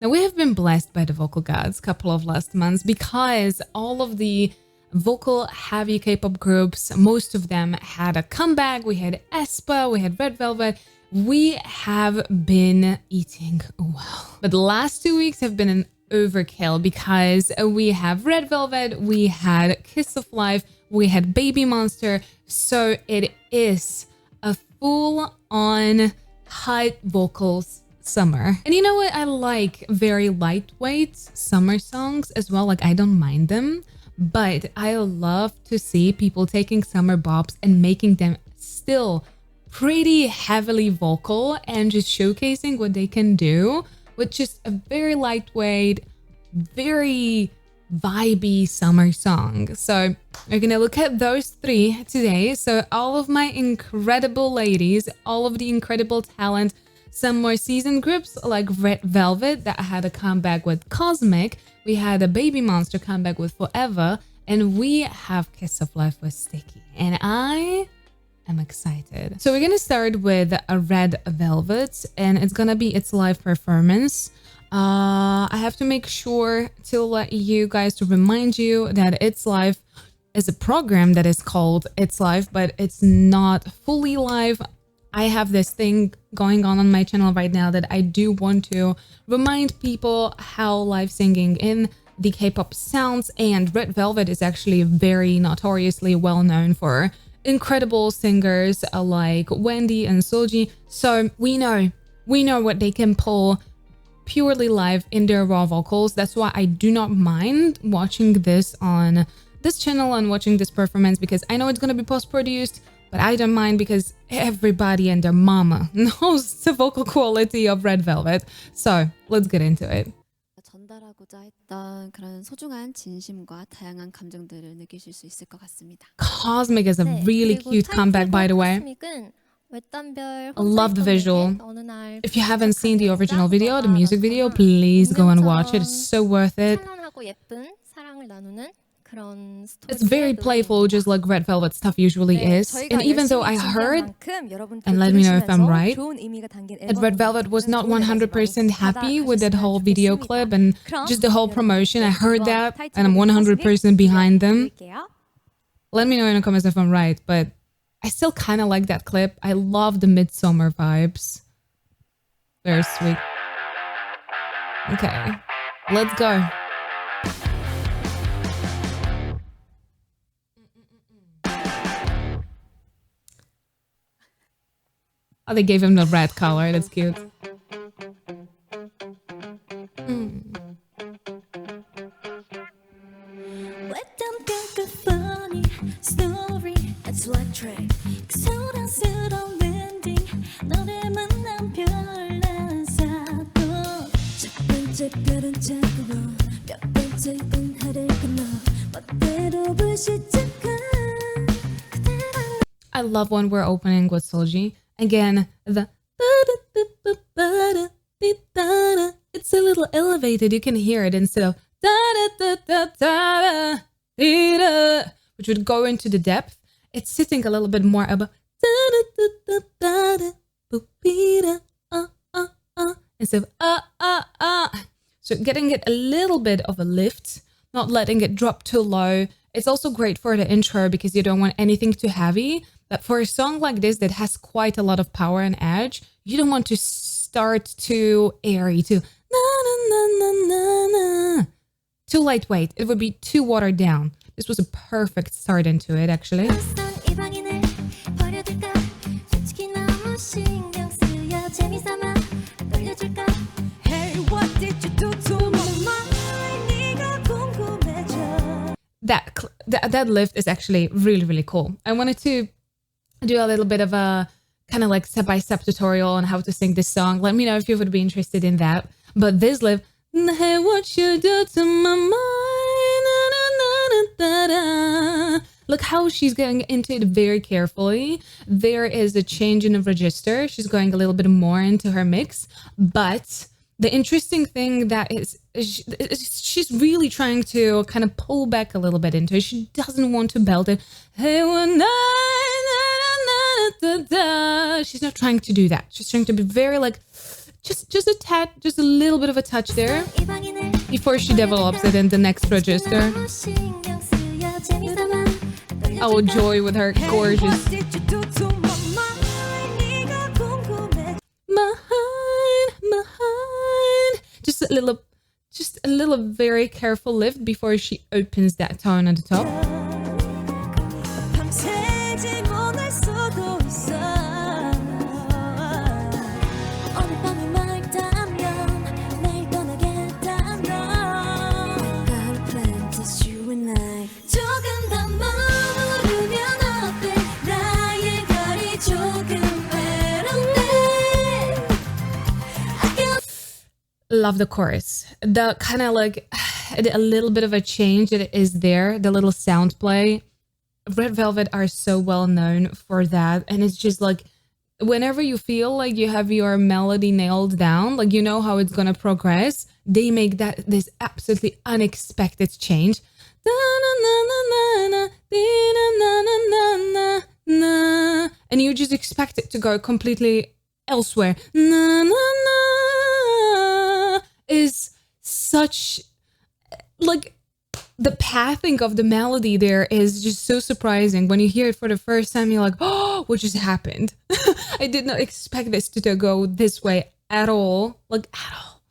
Now, we have been blessed by the vocal gods a couple of last months because all of the vocal heavy K-pop groups, most of them had a comeback. We had aespa, we had Red Velvet. We have been eating well. But the last 2 weeks have been an overkill because we have Red Velvet, we had Kiss of Life, we had Babymonster. So it is a full-on hot vocals summer. And you know what? I like very lightweight summer songs as well. Like, I don't mind them, but I love to see people taking summer bops and making them still pretty heavily vocal and just showcasing what they can do with just a very lightweight, very vibey summer song. So we're gonna look at those three today. So all of my incredible ladies, all of the incredible talent, some more seasoned groups like Red Velvet that had a comeback with Cosmic, we had a Babymonster comeback with Forever, and we have Kiss of Life with Sticky. And I am excited. So we're gonna start with a Red Velvet, and it's gonna be its live performance. I have to make sure to let you guys to remind you that It's Live is a program that is called It's Live, but it's not fully live. I have this thing going on my channel right now that I do want to remind people how live singing in the K-pop sounds, and Red Velvet is actually very notoriously well known for incredible singers like Wendy and Soji. So we know what they can pull purely live in their raw vocals. That's why I do not mind watching this on this channel and watching this performance, because I know it's going to be post-produced, but I don't mind because everybody and their mama knows the vocal quality of Red Velvet. So let's get into it. 전달하고자 했던 그런 소중한 진심과 다양한 감정들을 느끼실 수 있을 것 같습니다. Cosmic is a really cute comeback, by the way. I love the visual. If you haven't seen the original video, the music video, please go and watch it. It's so worth it. It's very playful, just like Red Velvet stuff usually is. And even though I heard, and let me know if I'm right, that Red Velvet was not 100% happy with that whole video clip and just the whole promotion. I heard that, and I'm 100% behind them. Let me know in the comments if I'm right, but I still kind of like that clip. I love the midsummer vibes. Very sweet. Okay, let's go. Oh, they gave him the red color. That's cute. I love when we're opening with Soji. Again, the it's a little elevated. You can hear it instead of which would go into the depth. It's sitting a little bit more above instead of so getting it a little bit of a lift, not letting it drop too low. It's also great for the intro because you don't want anything too heavy. But for a song like this that has quite a lot of power and edge, you don't want to start too airy, too too lightweight. It would be too watered down. This was a perfect start into it, actually. That lift is actually really, really cool. I wanted to do a little bit of a kind of like step-by-step tutorial on how to sing this song. Let me know if you would be interested in that. But this lift, hey, what you do to my mind, na, na, na, na, na. Look how she's going into it very carefully. There is a change in the register. She's going a little bit more into her mix. But the interesting thing that is she's really trying to kind of pull back a little bit into it. She doesn't want to belt it. Hey, one night, na, na, na, na, na. She's not trying to do that. She's trying to be very like just a tad, just a little bit of a touch there before she develops it in the next register. Oh, Joy with her gorgeous. Mine. Just a little very careful lift before she opens that tone at the top. Love the chorus. The kind of like a little bit of a change that is there, the little sound play. Red Velvet are so well known for that. And it's just like, whenever you feel like you have your melody nailed down, like you know how it's gonna progress, they make this absolutely unexpected change. And you just expect it to go completely elsewhere. Is such, like, the pathing of the melody there is just so surprising. When you hear it for the first time, you're like, oh, what just happened? I did not expect this to go this way at all. Like, at all.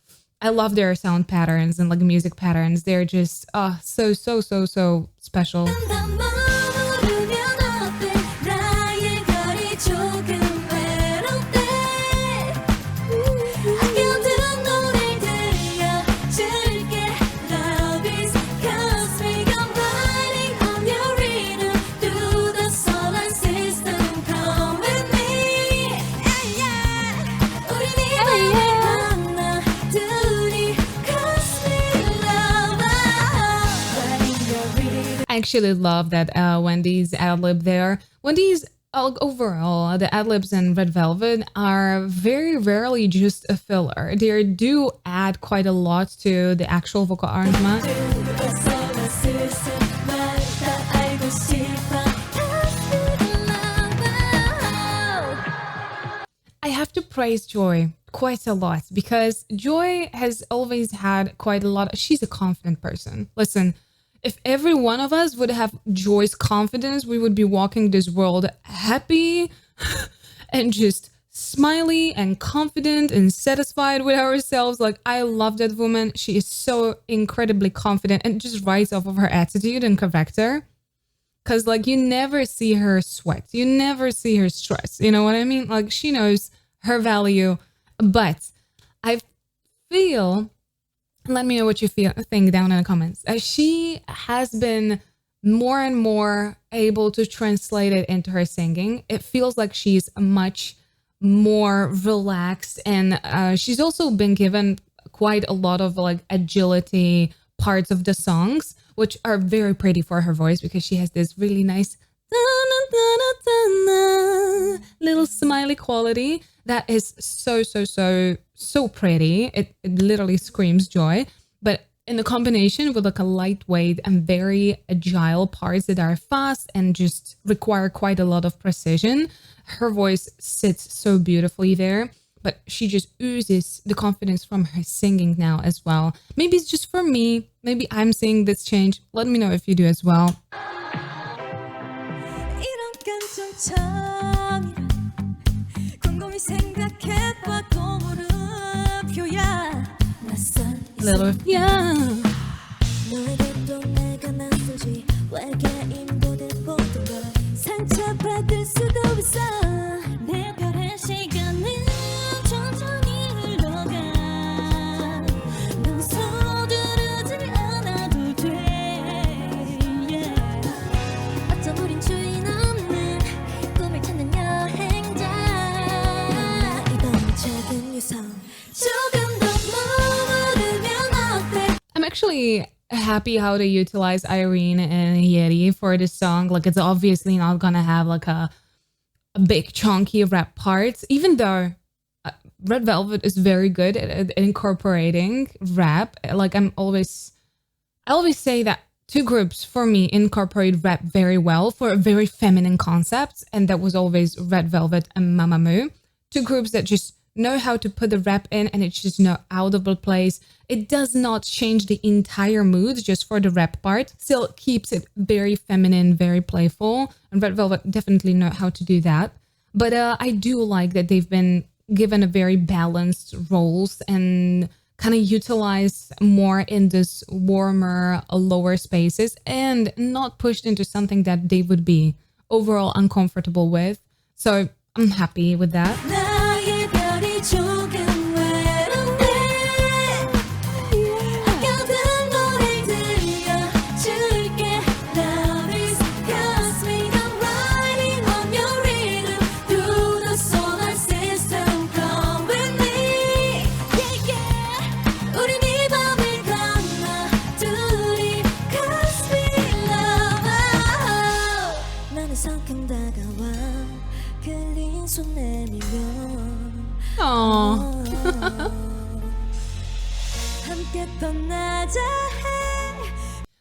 I love their sound patterns and like music patterns. They're just so special. I actually love that Wendy's ad-lib there. Wendy's, overall, the ad-libs in Red Velvet are very rarely just a filler. They do add quite a lot to the actual vocal arrangement. I have to praise Joy quite a lot because Joy has always had quite a lot. She's a confident person. Listen, if every one of us would have Joy's confidence, we would be walking this world happy and just smiley and confident and satisfied with ourselves. Like, I love that woman. She is so incredibly confident and just rides off of her attitude and character. Because, like, you never see her sweat. You never see her stress. You know what I mean? Like, she knows her value. But I feel... Let me know what you think down in the comments. She has been more and more able to translate it into her singing. It feels like she's much more relaxed, and she's also been given quite a lot of like agility parts of the songs, which are very pretty for her voice because she has this really nice little smiley quality that is so pretty. It literally screams Joy, but in a combination with like a lightweight and very agile parts that are fast and just require quite a lot of precision, her voice sits so beautifully there. But she just oozes the confidence from her singing now as well. Maybe it's just for me. Maybe I'm seeing this change. Let me know if you do as well. Little, yeah. I'm actually happy how they utilize Irene and Yeri for this song. Like, it's obviously not gonna have like a big chunky rap parts, even though Red Velvet is very good at incorporating rap. Like, I always say that two groups for me incorporate rap very well for a very feminine concept, and that was always Red Velvet and Mamamoo. Two groups that just know how to put the rap in and it's just not out of the place. It does not change the entire mood just for the rap part. Still keeps it very feminine, very playful. And Red Velvet definitely know how to do that. But I do like that they've been given a very balanced roles and kind of utilize more in this warmer, lower spaces and not pushed into something that they would be overall uncomfortable with. So I'm happy with that.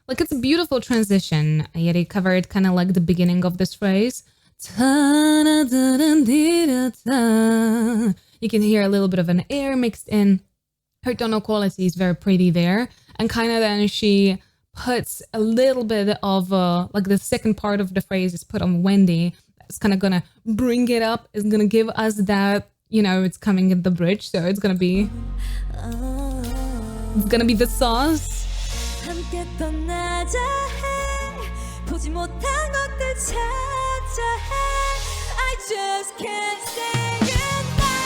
Like, it's a beautiful transition. Yeah, they covered kind of like the beginning of this phrase. You can hear a little bit of an air mixed in. Her tonal quality is very pretty there. And kind of then she puts a little bit of like the second part of the phrase is put on Wendy. It's kind of gonna bring it up. It's gonna give us that, you know, it's coming in the bridge. So it's gonna be the sauce. I just can't say goodbye.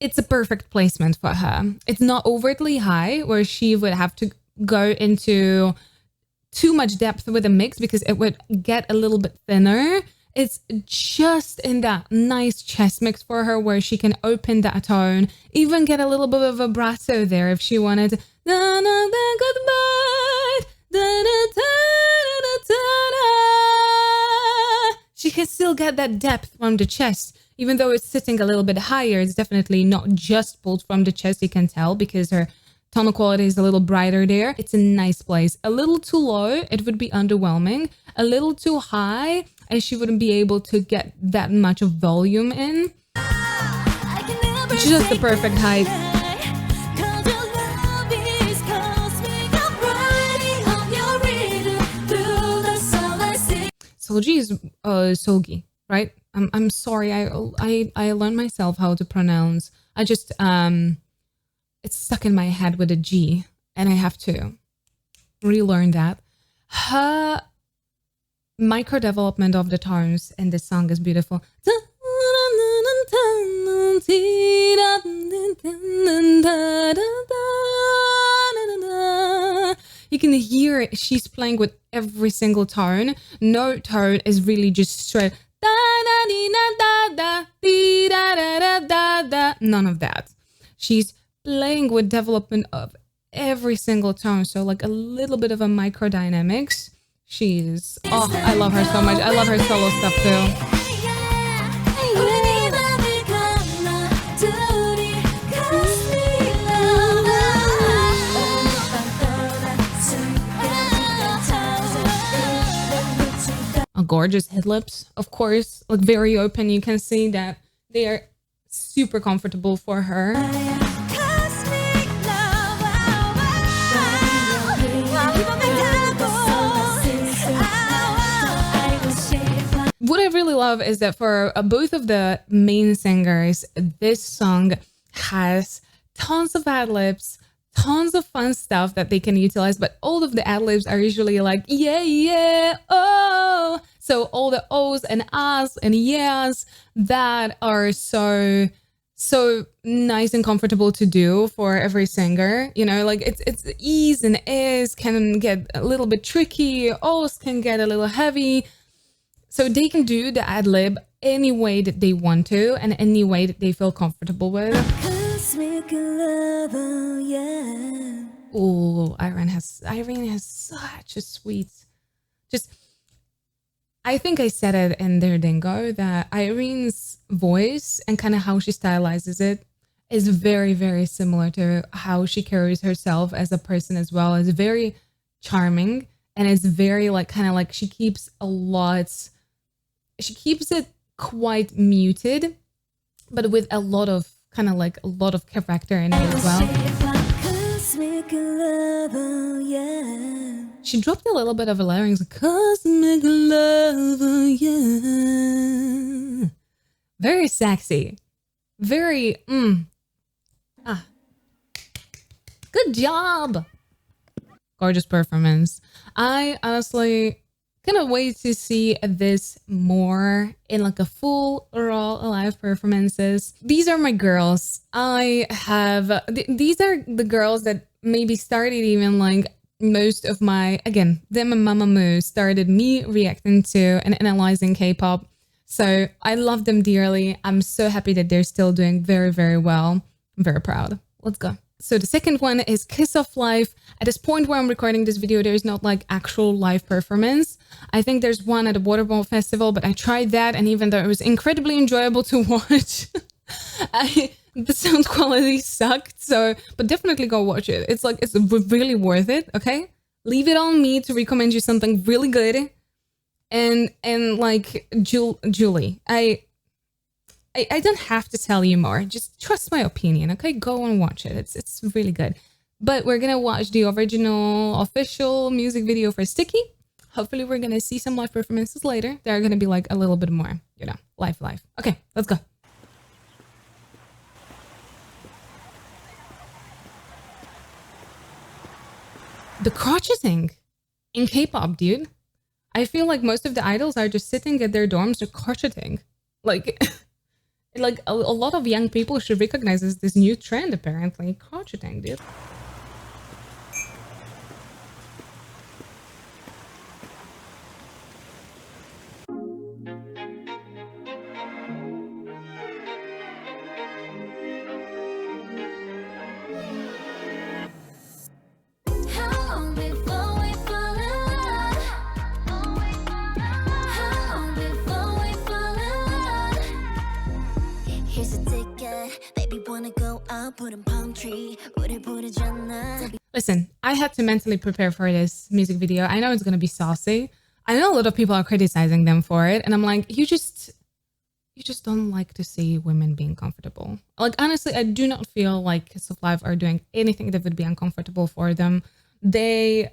It's a perfect placement for her. It's not overtly high where she would have to go into too much depth with a mix because it would get a little bit thinner. It's just in that nice chest mix for her where she can open that tone, even get a little bit of vibrato there if she wanted. She can still get that depth from the chest, even though it's sitting a little bit higher. It's definitely not just pulled from the chest, you can tell, because her tonal quality is a little brighter there. It's a nice place. A little too low, it would be underwhelming. A little too high, and she wouldn't be able to get that much of volume in. Just the perfect height. Solgi is Solgi, right? I'm sorry. I learned myself how to pronounce. I just it's stuck in my head with a G, and I have to relearn that. Her micro development of the tones in this song is beautiful. You can hear she's playing with every single tone. No tone is really just straight. None of that. She's playing with development of every single tone. So like a little bit of a micro dynamics. She's, oh, I love her so much. I love her solo stuff too. Gorgeous head lips, of course, like very open. You can see that they are super comfortable for her. What I really love is that for both of the main singers, this song has tons of ad-libs, tons of fun stuff that they can utilize, but all of the ad-libs are usually like, yeah, yeah, oh. So all the O's and ahs and yeahs that are so nice and comfortable to do for every singer. You know, like it's e's and is can get a little bit tricky, O's can get a little heavy. So they can do the ad-lib any way that they want to and any way that they feel comfortable with. Oh, Irene has such a sweet, just, I think I said it in their dingo that Irene's voice and kind of how she stylizes it is very, very similar to how she carries herself as a person as well. It's very charming and it's very like kind of like she keeps it quite muted, but with a lot of kind of like a lot of character in it as well. She dropped a little bit of a larynx, cosmic lover, yeah. Very sexy. Very, Good job. Gorgeous performance. I honestly cannot wait to see this more in like a full raw live performances. These are my girls. I have, these are the girls that maybe started even like most of my, again, them and Mamamoo started me reacting to and analyzing K-pop. So I love them dearly. I'm so happy that they're still doing very, very well. I'm very proud. Let's go. So the second one is Kiss of Life. At this point where I'm recording this video, there is not like actual live performance. I think there's one at the Waterball Festival, but I tried that, and even though it was incredibly enjoyable to watch, the sound quality sucked. So, but definitely go watch it. It's like, it's really worth it. Okay, leave it on me to recommend you something really good. And like Julie, I don't have to tell you more. Just trust my opinion, okay? Go and watch it. It's really good. But we're gonna watch the original official music video for Sticky. Hopefully we're gonna see some live performances later. They're gonna be like a little bit more, you know, live. Okay, let's go. The crotcheting in K-pop, dude. I feel like most of the idols are just sitting at their dorms or crotcheting. Like, like a lot of young people should recognize this new trend, apparently. Crotcheting, dude. Listen, I had to mentally prepare for this music video. I know it's gonna be saucy. I know a lot of people are criticizing them for it, and I'm like, you just don't like to see women being comfortable. Like, honestly, I do not feel like Kiss of Life are doing anything that would be uncomfortable for them. They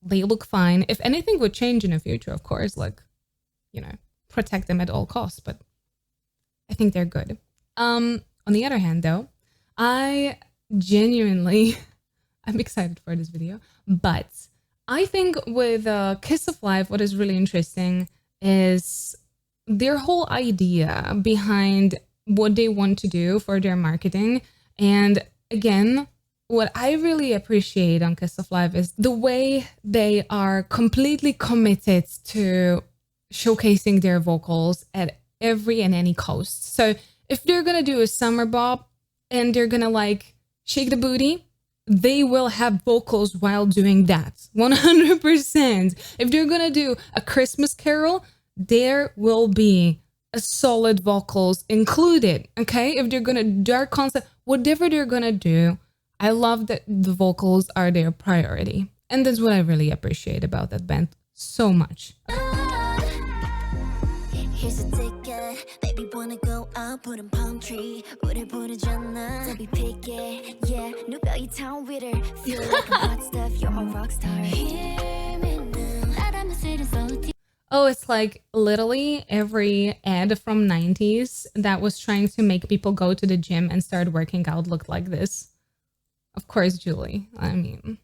look fine. If anything would change in the future, of course, like, you know, protect them at all costs, but I think they're good. On the other hand, though, I genuinely, I'm excited for this video, but I think with Kiss of Life, what is really interesting is their whole idea behind what they want to do for their marketing. And again, what I really appreciate on Kiss of Life is the way they are completely committed to showcasing their vocals at every and any cost. So if they're gonna do a summer bop and they're gonna like shake the booty, they will have vocals while doing that, 100%. If they're gonna do a Christmas carol, there will be a solid vocals included, okay? If they're gonna do our concept, whatever they're gonna do, I love that the vocals are their priority. And that's what I really appreciate about that band so much. Here's a ticket, baby wanna go out, put in palm tree, 우릴 부르잖아, don't be picky, yeah, 누가 이 town with her, feel like a hot stuff, you're my rock star. Hear me now, 나라면 쓰는 소리. Oh, it's like literally every ad from 90s that was trying to make people go to the gym and start working out looked like this. Of course, Julie. I mean,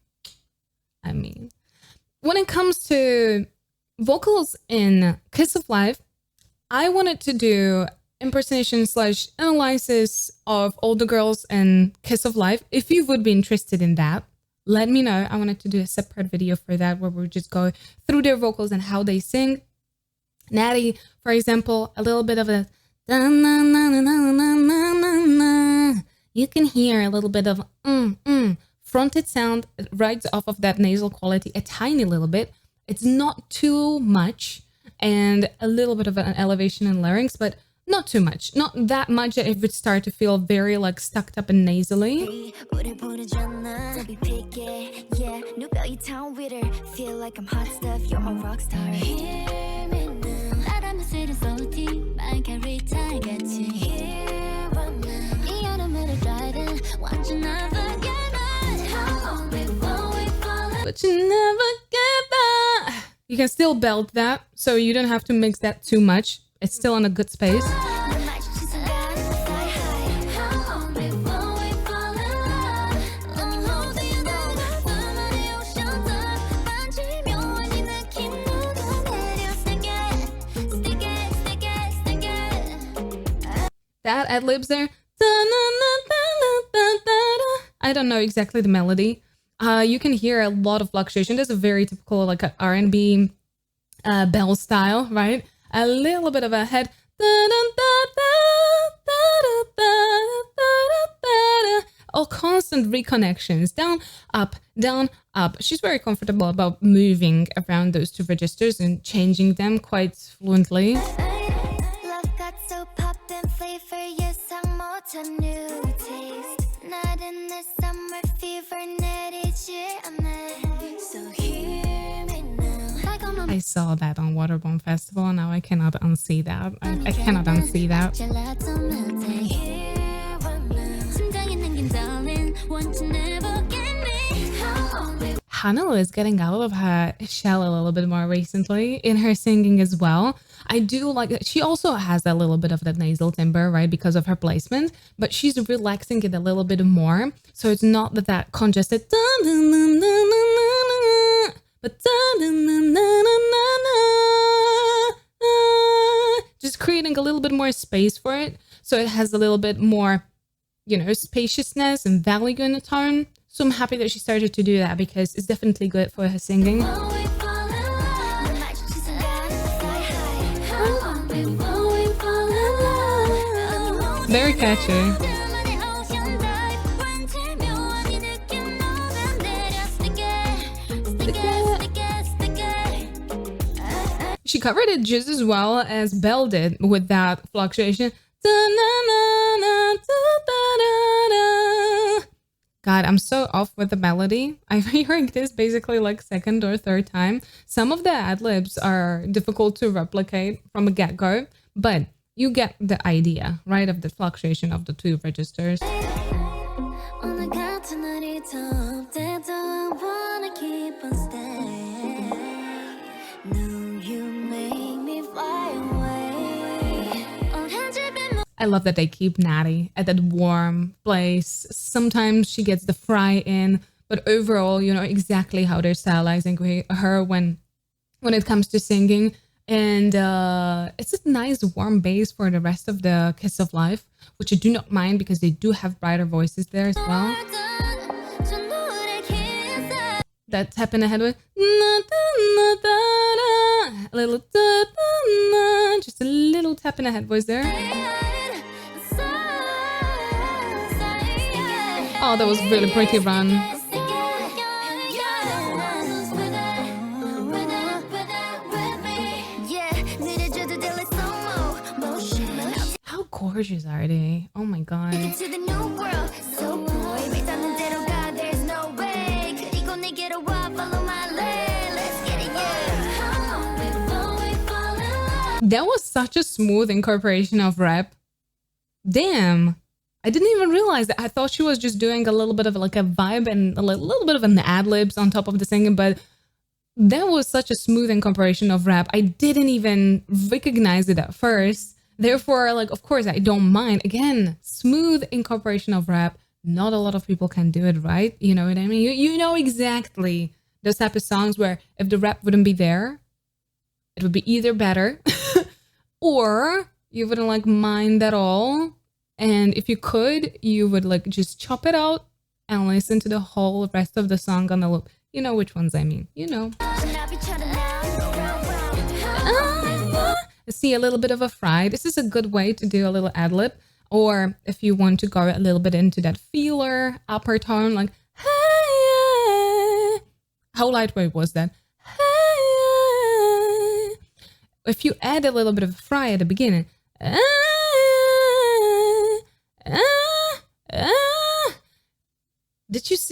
when it comes to vocals in Kiss of Life, I wanted to do impersonation / analysis of all the girls in Kiss of Life. If you would be interested in that, let me know. I wanted to do a separate video for that where we just go through their vocals and how they sing. Natty, for example, a little bit of a you can hear a little bit of fronted sound right off of that nasal quality, a tiny little bit. It's not too much, and a little bit of an elevation in larynx, but not too much, not that much that it would start to feel very like stuck up and nasally. Feel like I'm hot stuff, you're a rock star. Hear me now. 바람은 스린 소리, 말 carry 타이같이. Here I'm now. 이 여름을 riding, 완전 나쁘게는. How long before we fall in? But you never get that. You can still belt that, so you don't have to mix that too much. It's still in a good space. That ad-libs there. I don't know exactly the melody. You can hear a lot of fluctuation. There's a very typical like a R&B bell style, right? A little bit of a head. All constant reconnections. Down, up, down, up. She's very comfortable about moving around those two registers and changing them quite fluently. Love got so poppin' flavor, 예상 못한 new taste. Not in the summer fever, 내리지 않네. So hear me now. I saw that on Waterborne Festival. Now I cannot unsee that. I cannot unsee that. Hannah is getting out of her shell a little bit more recently in her singing as well. I do like that. She also has a little bit of that nasal timbre, right, because of her placement, but she's relaxing it a little bit more. So it's not that congested, but just creating a little bit more space for it. So it has a little bit more, you know, spaciousness and value in the tone. So I'm happy that she started to do that because it's definitely good for her singing. Very catchy. She covered it just as well as Belle did with that fluctuation. God, I'm so off with the melody. I'm hearing this basically like second or third time. Some of the ad-libs are difficult to replicate from a get-go, but you get the idea, right, of the fluctuation of the two registers. I love that they keep Natty at that warm place. Sometimes she gets the fry in, but overall, you know exactly how they're stylizing her when it comes to singing. And it's a nice warm base for the rest of the Kiss of Life, which I do not mind because they do have brighter voices there as well. That tap in the head with a little, just a little tap in the head voice there. Oh, that was really pretty run. How gorgeous are they? Oh my god. That was such a smooth incorporation of rap. Damn. I didn't even realize that. I thought she was just doing a little bit of like a vibe and a little bit of an ad-libs on top of the singing, but that was such a smooth incorporation of rap. I didn't even recognize it at first. Therefore, like, of course, I don't mind. Again, smooth incorporation of rap. Not a lot of people can do it, right? You know what I mean? You know exactly those type of songs where if the rap wouldn't be there, it would be either better or you wouldn't like mind at all. And if you could, you would like just chop it out and listen to the whole rest of the song on the loop. You know which ones I mean, you know. See a little bit of a fry. This is a good way to do a little ad-lib. Or if you want to go a little bit into that feeler upper tone, like, hey, how lightweight was that? Hey, if you add a little bit of fry at the beginning,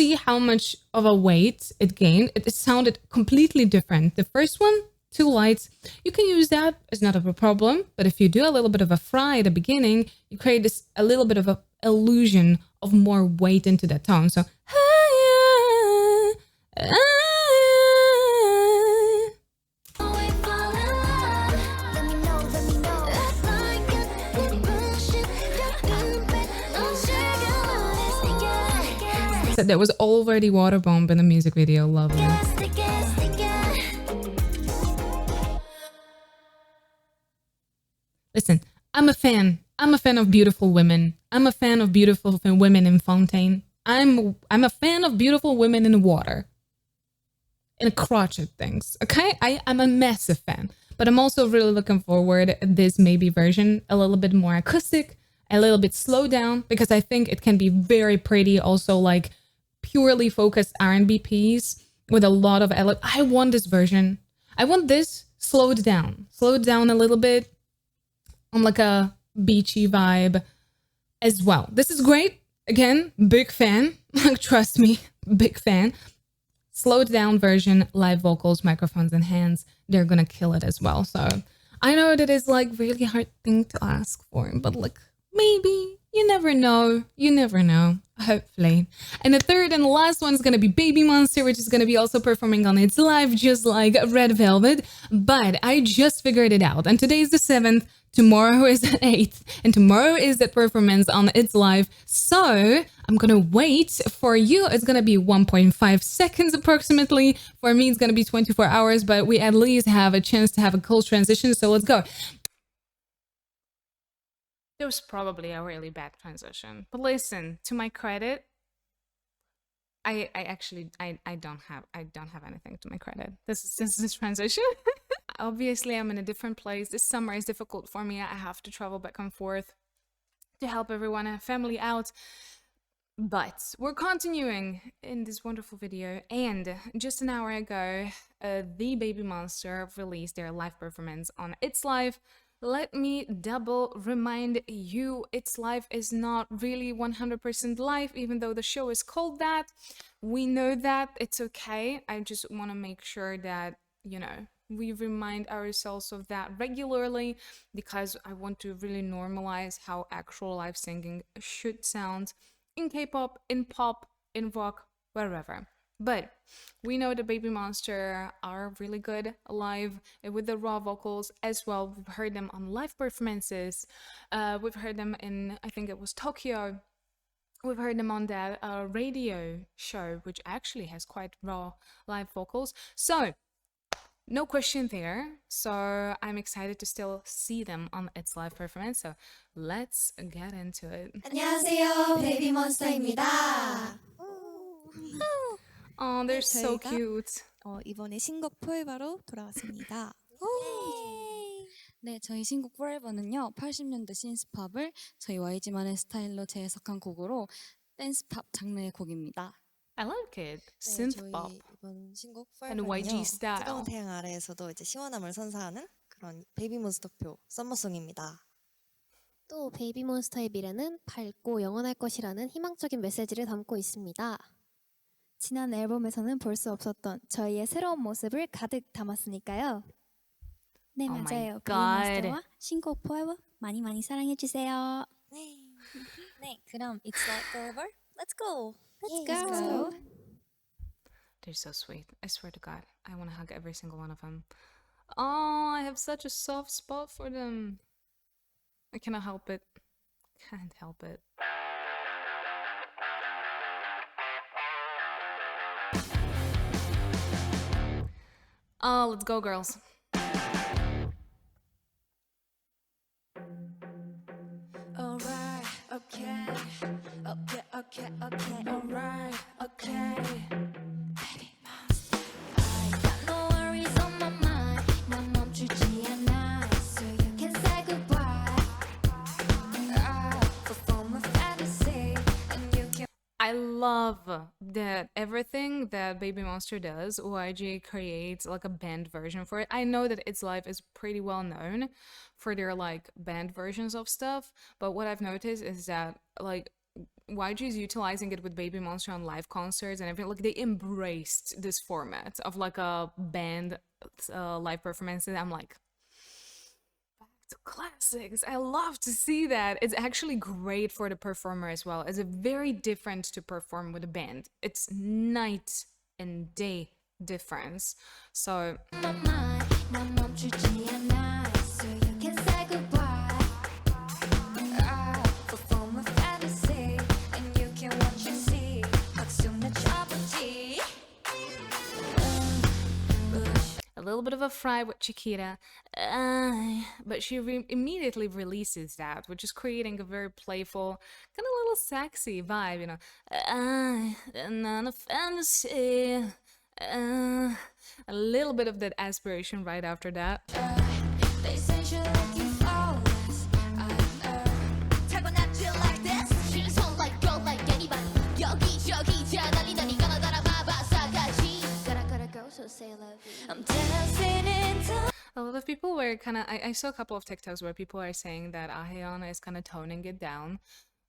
see how much of a weight it gained. It sounded completely different. The first one, too light. You can use that, it's not a problem. But if you do a little bit of a fry at the beginning, you create this a little bit of a illusion of more weight into that tone. So so there was already water bomb in the music video. Lovely. Listen, I'm a fan. I'm a fan of beautiful women. I'm a fan of beautiful women in fontaine. I'm a fan of beautiful women in the water. In crotchet things, okay? I'm a massive fan. But I'm also really looking forward to this maybe version, a little bit more acoustic, a little bit slowed down, because I think it can be very pretty, also like purely focused R&B piece with a lot of I want this version. I want this slowed down a little bit on like a beachy vibe as well. This is great. Again, big fan. Like, trust me, big fan. Slowed down version, live vocals, microphones and hands. They're gonna kill it as well. So I know that is like really hard thing to ask for, but like maybe, you never know. You never know. Hopefully. And the third and last one is going to be Babymonster, which is going to be also performing on It's Live, just like Red Velvet. But I just figured it out. And today is the 7th, tomorrow is the 8th, and tomorrow is the performance on It's Live. So I'm going to wait for you. It's going to be 1.5 seconds approximately. For me, it's going to be 24 hours, but we at least have a chance to have a cool transition. So let's go. There was probably a really bad transition, but listen, to my credit, I don't have anything to my credit. This is this transition. Obviously, I'm in a different place. This summer is difficult for me. I have to travel back and forth to help everyone and family out. But we're continuing in this wonderful video, and just an hour ago, the Babymonster released their live performance on It's Live. Let me double remind you, It's Live is not really 100% live, even though the show is called that. We know that, it's okay. I just want to make sure that, you know, we remind ourselves of that regularly, because I want to really normalize how actual live singing should sound in K-pop, in pop, in rock, wherever. But we know the Babymonster are really good live with the raw vocals as well. We've heard them on live performances. We've heard them in, I think it was Tokyo. We've heard them on that radio show, which actually has quite raw live vocals. So no question there. So I'm excited to still see them on It's Live performance. So let's get into it. 안녕하세요, 베이비몬스터입니다. Oh, they're so 저희가 cute. 이번에 신곡 포에바로 돌아왔습니다. 네, 저희 신곡 Forever는요, 80년대 신스팝을 저희 YG만의 스타일로 재해석한 곡으로 댄스팝 장르의 곡입니다. I like it. 네, Synth pop. 저희 이번 신곡 And YG Forever는요, style. 뜨거운 태양 아래에서도 이제 시원함을 선사하는 그런 베이비몬스터표 썸머송입니다. 또 베이비몬스터의 미래는 밝고 영원할 것이라는 희망적인 메시지를 담고 있습니다. 지난 앨범에서는 볼 수 없었던 저희의 새로운 모습을 가득 담았으니까요. 네, Oh my 맞아요. God. 베이비몬스터와 신곡 Forever 많이 많이 사랑해주세요. 네. 네, 그럼 It's Like Forever. Let's go. Let's Let's go. go. They're so sweet. I swear to God, I want to hug every single one of them. Oh, I have such a soft spot for them. I cannot help it. Can't help it. Oh, let's go, girls. Alright, okay, alright, okay. Babymonster, I got no worries on my mind. 난 멈추지 않아, so you can say goodbye. I perform a fantasy, and you can. I love that everything that Babymonster does, YG creates like a band version for it. I know that It's Live is pretty well known for their like band versions of stuff, but what I've noticed is that like YG is utilizing it with Babymonster on live concerts and everything. Like they embraced this format of like a band live performances. I'm like, back to classics. I love to see that. It's actually great for the performer as well. It's a very different to perform with a band. It's night and day difference. So 난 멈추지 않아. So you can say goodbye. Perform a fantasy, and you can watch and see. 박수는 쳐보지. a little bit of a fry with Chiquita, but she immediately releases that, which is creating a very playful, kind of little sexy vibe, you know. Not a fantasy. A little bit of that aspiration right after that. They say you're looking flawless. 타고났지 like this. She's so like girl like anybody. 여기저기 자달리다니 가나다라 봐봐 싸가지. Gotta go so say I love you. I'm dancing in time. A lot of people were kind of, I saw a couple of TikToks where people are saying that Ahyun is kind of toning it down,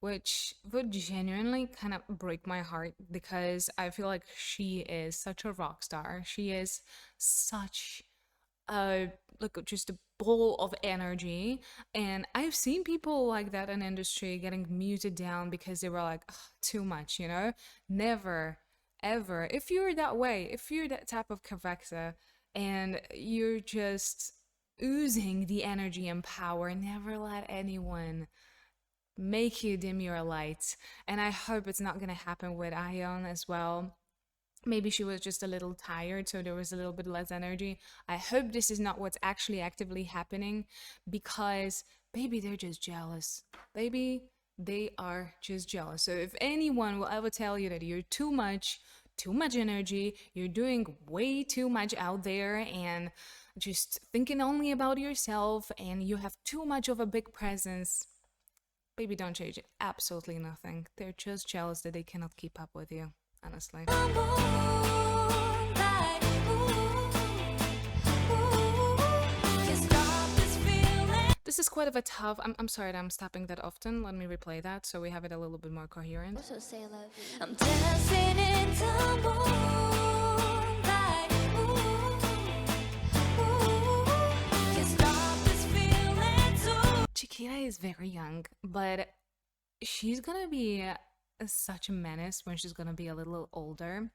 which would genuinely kind of break my heart because I feel like she is such a rock star. She is such a, like, just a ball of energy. And I've seen people like that in industry getting muted down because they were like, "Ugh, too much, you know? Never, ever. If you're that way, if you're that type of character and you're just oozing the energy and power, never let anyone make you dim your light. And I hope it's not gonna happen with Ahyun as well. Maybe she was just a little tired, so there was a little bit less energy. I hope this is not what's actually actively happening because, baby, they're just jealous. Baby, they are just jealous. So if anyone will ever tell you that you're too much energy, you're doing way too much out there and just thinking only about yourself and you have too much of a big presence, baby, don't change it. Absolutely nothing. They're just jealous that they cannot keep up with you, honestly. This is quite of a tough, I'm sorry that I'm stopping that often. Let me replay that so we have it a little bit more coherent. So say I love you. I'm dancing in the moonlight. Can't stop this feeling too. Chiquita is very young, but she's gonna be such a menace when she's gonna be a little older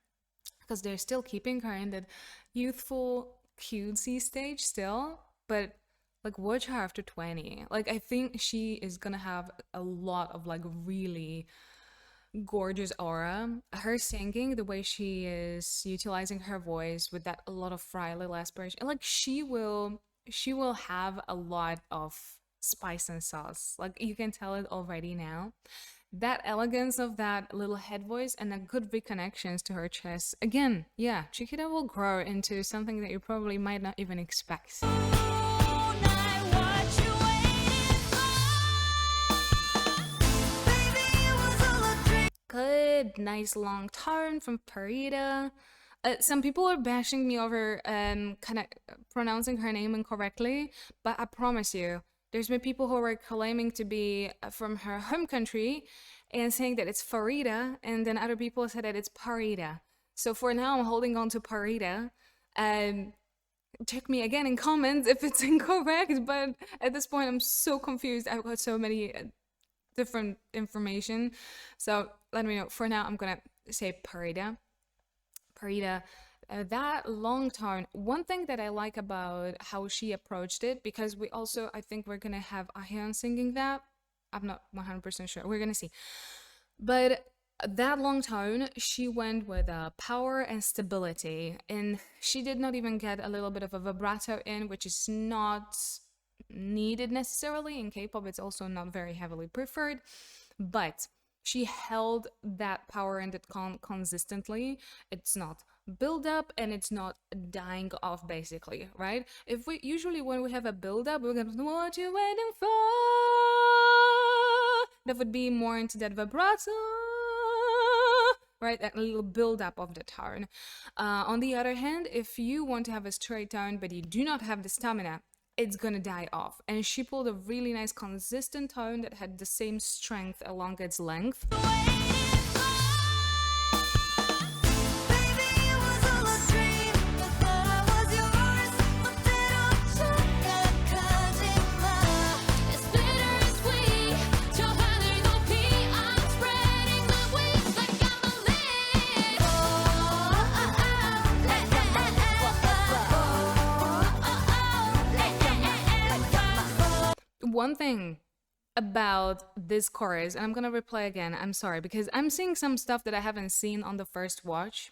because they're still keeping her in that youthful cutesy stage still, but like watch her after 20. Like I think she is gonna have a lot of like really gorgeous aura. Her singing, the way she is utilizing her voice with that a lot of fry little aspiration, like she will have a lot of spice and sauce. Like you can tell it already now. That elegance of that little head voice and the good reconnections to her chest. Again, yeah, Chiquita will grow into something that you probably might not even expect. Good, nice long tone from Parita. Some people are bashing me over kind of pronouncing her name incorrectly, but I promise you, there's been people who are claiming to be from her home country and saying that it's Farida, and then other people said that it's Parita. So for now, I'm holding on to Parita. Check me again in comments if it's incorrect, but at this point, I'm so confused. I've got so many different information. So let me know. For now, I'm gonna say Parida. Parida. That long tone, one thing that I like about how she approached it, because we also, I think we're gonna have Ahyun singing that. I'm not 100% sure. We're gonna see. But that long tone, she went with power and stability, and she did not even get a little bit of a vibrato in, which is not needed necessarily in K-pop. It's also not very heavily preferred, but she held that power and that consistently. It's not build up and it's not dying off, basically, right? If we usually, when we have a build up, we're gonna, what you waiting for? That would be more into that vibrato, right? That little build up of the tone. On the other hand, if you want to have a straight tone but you do not have the stamina it's gonna die off. And she pulled a really nice consistent tone that had the same strength along its length. One thing about this chorus, and I'm gonna replay again, I'm sorry, because I'm seeing some stuff that I haven't seen on the first watch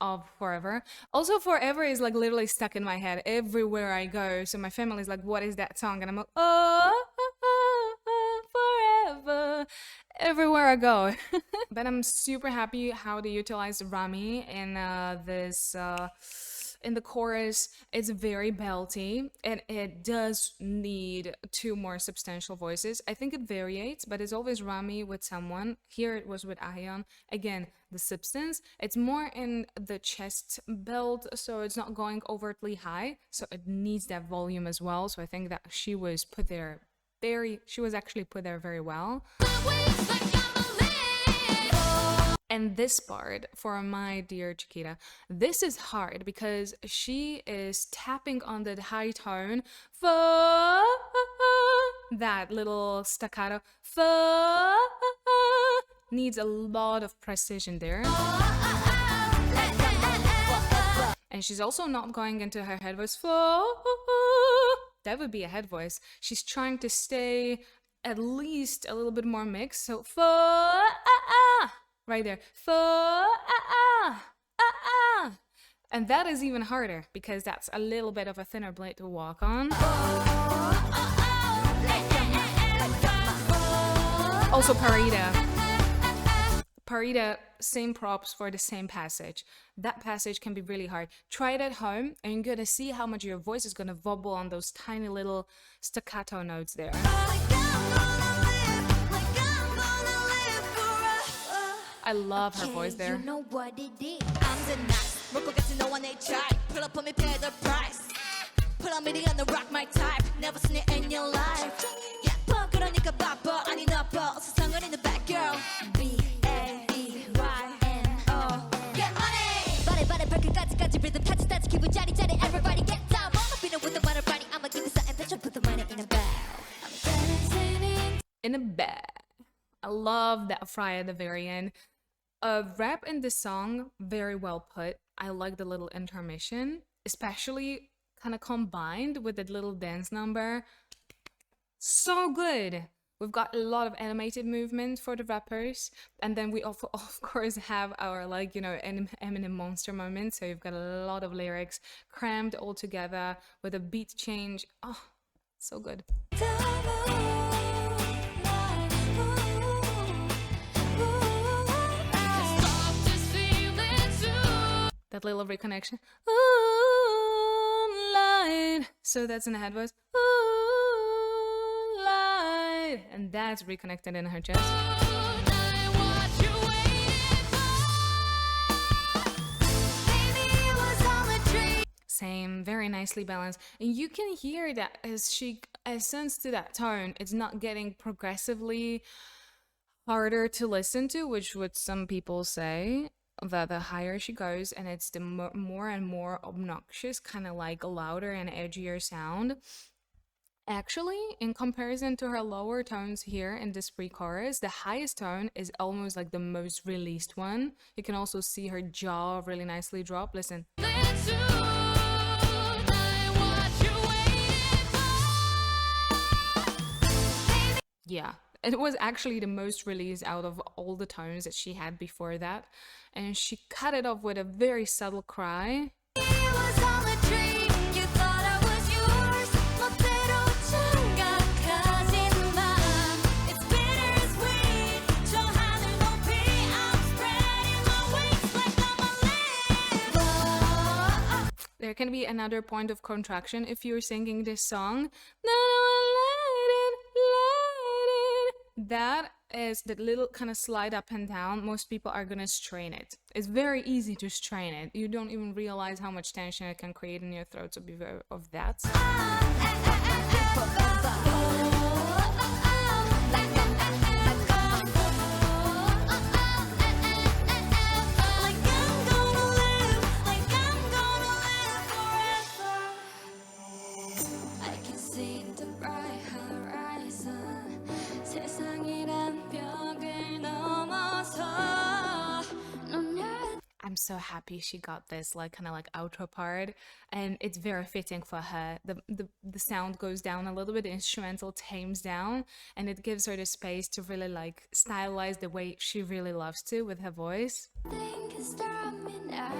of Forever. Also, Forever is like literally stuck in my head everywhere I go. So my family's like, what is that song? And I'm like, forever, everywhere I go. But I'm super happy how they utilized Rami in this in the chorus. It's very belty and it does need 2 more substantial voices. I think it varies, but it's always Rami with someone. Here it was with Ahyeon. Again, the substance, it's more in the chest belt, so it's not going overtly high, so it needs that volume as well. So I think that she was actually put there very well. And this part, for my dear Chiquita, this is hard because she is tapping on that high tone. That little staccato. Needs a lot of precision there. And she's also not going into her head voice. That would be a head voice. She's trying to stay at least a little bit more mixed. So right there. And that is even harder because that's a little bit of a thinner blade to walk on. Also Parida, same props for the same passage. That passage can be really hard. Try it at home and you're gonna see how much your voice is gonna wobble on those tiny little staccato notes there. I love her voice there. You know what it is. I'm the nice. Look at no one they try. Pull up on me, pay the price. Put on me on the rock my type. Never seen it in your life. Yeah, 그러니까 바빠 아니 나빠. 세상은 in the back girl. BABYNO. Get money. 바래 발끝까지 rhythm 같이 따지 기분 짜릿짜릿. Everybody get down. I'ma with the butter body. I'ma give you something special. Put the money in a bag. In a bag. I love that fry at the very end. Rap in this song, very well put. I like the little intermission, especially kind of combined with that little dance number. So good. We've got a lot of animated movement for the rappers, and then we also, of course, have our Eminem monster moment. So you've got a lot of lyrics crammed all together with a beat change. Oh, so good. That little reconnection. Light. So that's in the head voice. Light. And that's reconnected in her chest. Same, very nicely balanced. And you can hear that as she ascends to that tone, it's not getting progressively harder to listen to, which would some people say. The higher she goes, and it's the more and more obnoxious, kind of like louder and edgier sound. Actually, in comparison to her lower tones here in this pre-chorus, the highest tone is almost like the most released one. You can also see her jaw really nicely drop. Listen. Yeah. It was actually the most released out of all the tones that she had before that. And she cut it off with a very subtle cry. There can be another point of contraction if you're singing this song. That is that little kind of slide up and down. Most people are gonna strain it. It's very easy to strain it. You don't even realize how much tension it can create in your throat, so beware of that. I can see the bright horizon. 세상이란 벽을 넘어서 넌 I'm so happy she got this like kind of like outro part, and it's very fitting for her. The sound goes down a little bit, the instrumental tames down, and it gives her the space to really like stylize the way she really loves to with her voice. nothing can stop me now.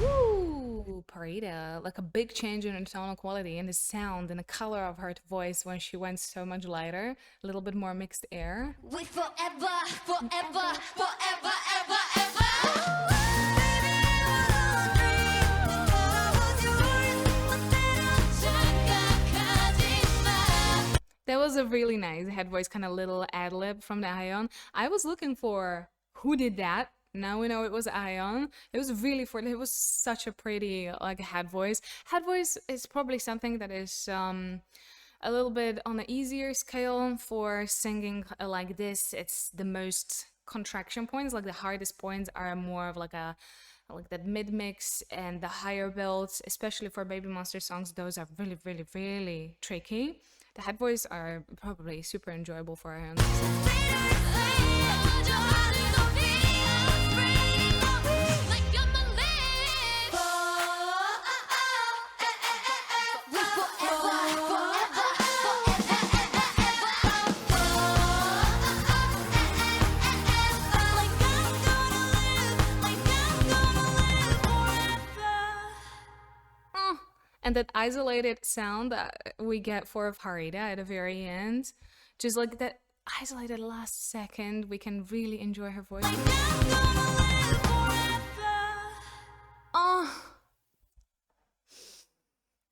Ooh, Parida, like a big change in her tonal quality and the sound and the color of her voice when she went so much lighter, a little bit more mixed air. We forever, forever, forever, ever, ever. That was a really nice head voice, kind of little ad lib from the Ion. I was looking for who did that. Now we know it was Ion. It was really for it was such a pretty like head voice. Head voice is probably something that is a little bit on the easier scale for singing like this. It's the most contraction points, like the hardest points are more of like a like that mid mix, and the higher builds, especially for Babymonster songs, those are really, really, really tricky. The head voice are probably super enjoyable for her. And that isolated sound that we get for Farida at the very end, just like that isolated last second, we can really enjoy her voice. Oh,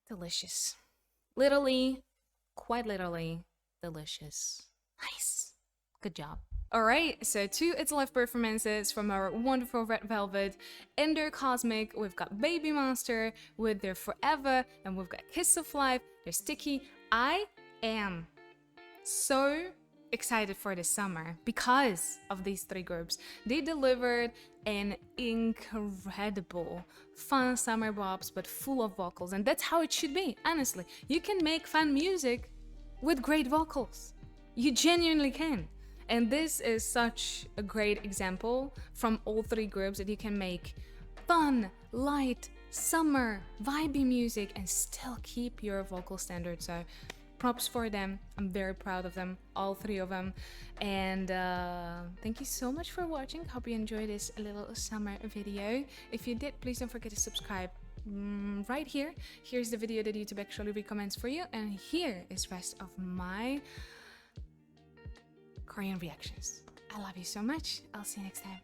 delicious. Literally, quite literally, delicious. Nice. Good job. Alright, so two It's Live performances from our wonderful Red Velvet and their Cosmic. We've got Babymonster with their Forever, and we've got Kiss of Life, their Sticky. I am so excited for this summer because of these three groups. They delivered an incredible, fun summer bops, but full of vocals, and that's how it should be, honestly. You can make fun music with great vocals. You genuinely can. And this is such a great example from all three groups that you can make fun, light, summer, vibey music and still keep your vocal standards. So props for them. I'm very proud of them, all three of them. And thank you so much for watching. Hope you enjoyed this little summer video. If you did, please don't forget to subscribe right here. Here's the video that YouTube actually recommends for you. And here is rest of my Korean reactions. I love you so much. I'll see you next time.